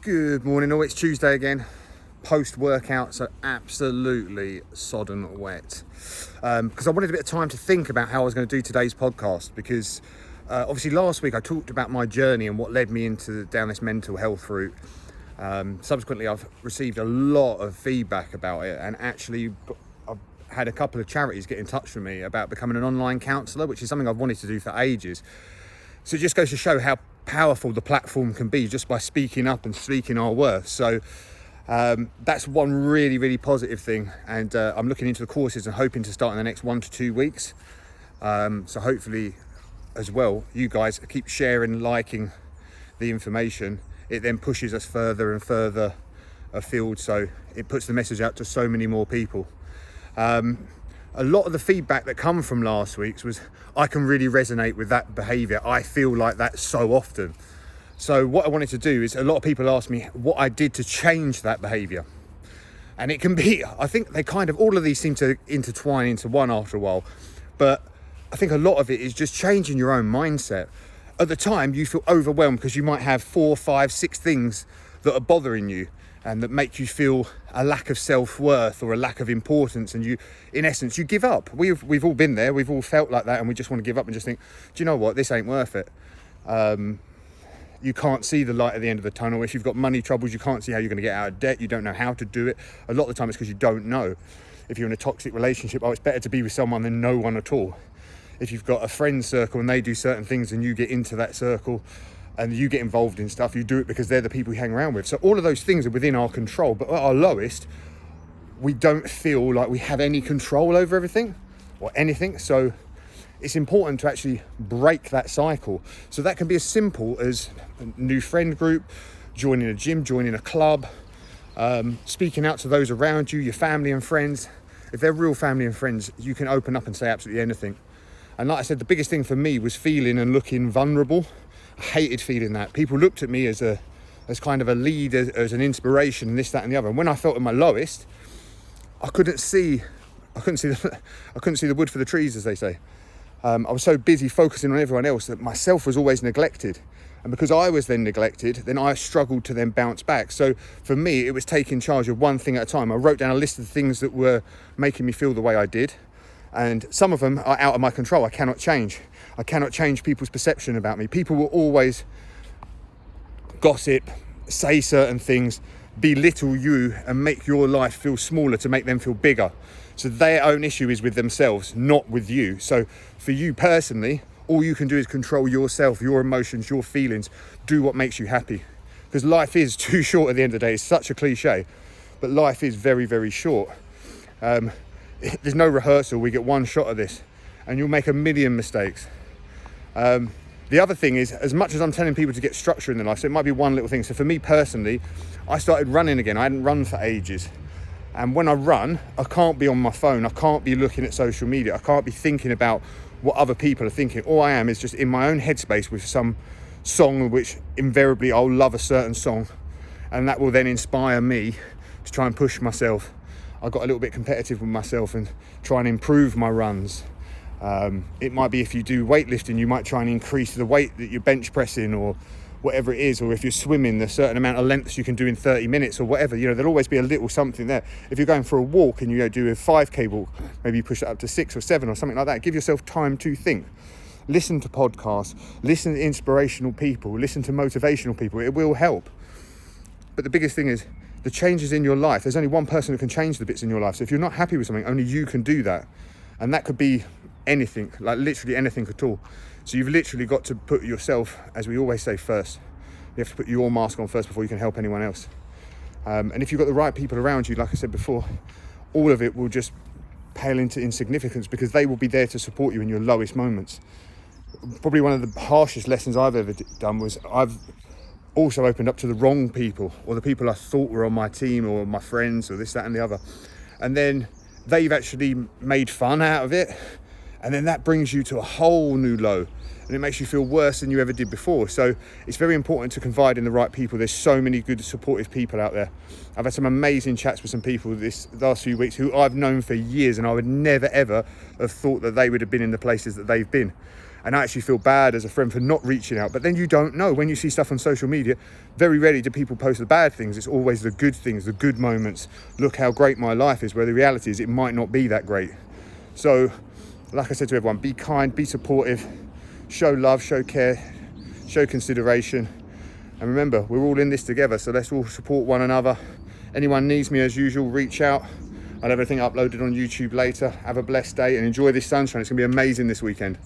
Good morning, it's Tuesday again. Post-workout, so absolutely sodden wet. Because I wanted a bit of time to think about how I was going to do today's podcast, because obviously last week I talked about my journey and what led me down this mental health route. Subsequently, I've received a lot of feedback about it, and actually I've had a couple of charities get in touch with me about becoming an online counsellor, which is something I've wanted to do for ages. So it just goes to show how powerful the platform can be just by speaking up and speaking our worth. So that's one really positive thing, and I'm looking into the courses and hoping to start in the next 1 to 2 weeks. So hopefully as well, you guys keep sharing, liking the information. It then pushes us further and further afield, so it puts the message out to so many more people. A lot of the feedback that come from last week's was, I can really resonate with that behaviour. I feel like that so often. So what I wanted to do is, a lot of people ask me what I did to change that behaviour. And it can be, I think they kind of, all of these seem to intertwine into one after a while. But I think a lot of it is just changing your own mindset. At the time, you feel overwhelmed because you might have 4, 5, 6 things that are bothering you and that make you feel a lack of self-worth or a lack of importance, and you, in essence, you give up. We've all been there, we've all felt like that, and we just want to give up and just think, do you know what, this ain't worth it. You can't see the light at the end of the tunnel. If you've got money troubles, you can't see how you're going to get out of debt, you don't know how to do it. A lot of the time it's because you don't know. If you're in a toxic relationship, it's better to be with someone than no one at all. If you've got a friend circle and they do certain things and you get into that circle and you get involved in stuff, you do it because they're the people you hang around with. So all of those things are within our control, but at our lowest, we don't feel like we have any control over everything or anything. So it's important to actually break that cycle. So that can be as simple as a new friend group, joining a gym, joining a club, speaking out to those around you, your family and friends. If they're real family and friends, you can open up and say absolutely anything. And like I said, the biggest thing for me was feeling and looking vulnerable. I hated feeling that. People looked at me as kind of a leader, as an inspiration, this, that, and the other. And when I felt at my lowest, I couldn't see the wood for the trees, as they say. I was so busy focusing on everyone else that myself was always neglected. And because I was then neglected, then I struggled to then bounce back. So for me, it was taking charge of one thing at a time. I wrote down a list of things that were making me feel the way I did. And some of them are out of my control. I cannot change. I cannot change people's perception about me. People will always gossip, say certain things, belittle you and make your life feel smaller to make them feel bigger. So their own issue is with themselves, not with you. So for you personally, all you can do is control yourself, your emotions, your feelings. Do what makes you happy. Because life is too short at the end of the day. It's such a cliche, but life is very short. There's no rehearsal. We get one shot of this and you'll make a million mistakes. The other thing is, as much as I'm telling people to get structure in their life, so it might be one little thing. So for me personally, I started running again. I hadn't run for ages. And when I run, I can't be on my phone. I can't be looking at social media. I can't be thinking about what other people are thinking. All I am is just in my own headspace with some song, which invariably I'll love a certain song. And that will then inspire me to try and push myself. I got a little bit competitive with myself and try and improve my runs. It might be if you do weightlifting, you might try and increase the weight that you're bench pressing or whatever it is. Or if you're swimming, there's a certain amount of lengths you can do in 30 minutes or whatever. You know, there'll always be a little something there. If you're going for a walk and you do a 5K walk, maybe you push it up to 6 or 7 or something like that. Give yourself time to think. Listen to podcasts, listen to inspirational people, listen to motivational people. It will help. But the biggest thing is, the changes in your life, there's only one person who can change the bits in your life. So if you're not happy with something, only you can do that. And that could be anything, like literally anything at all. So you've literally got to put yourself, as we always say, first. You have to put your mask on first before you can help anyone else. And if you've got the right people around you, like I said before, all of it will just pale into insignificance because they will be there to support you in your lowest moments. Probably one of the harshest lessons I've ever done was I've also opened up to the wrong people, or the people I thought were on my team or my friends or this, that and the other. And then they've actually made fun out of it. And then that brings you to a whole new low and it makes you feel worse than you ever did before. So it's very important to confide in the right people. There's so many good supportive people out there. I've had some amazing chats with some people this last few weeks who I've known for years, and I would never ever have thought that they would have been in the places that they've been. And I actually feel bad as a friend for not reaching out. But then you don't know. When you see stuff on social media, very rarely do people post the bad things. It's always the good things, the good moments. Look how great my life is, where the reality is it might not be that great. So, like I said to everyone, be kind, be supportive, show love, show care, show consideration. And remember, we're all in this together, so let's all support one another. Anyone needs me, as usual, reach out. I'll have everything uploaded on YouTube later. Have a blessed day and enjoy this sunshine. It's going to be amazing this weekend.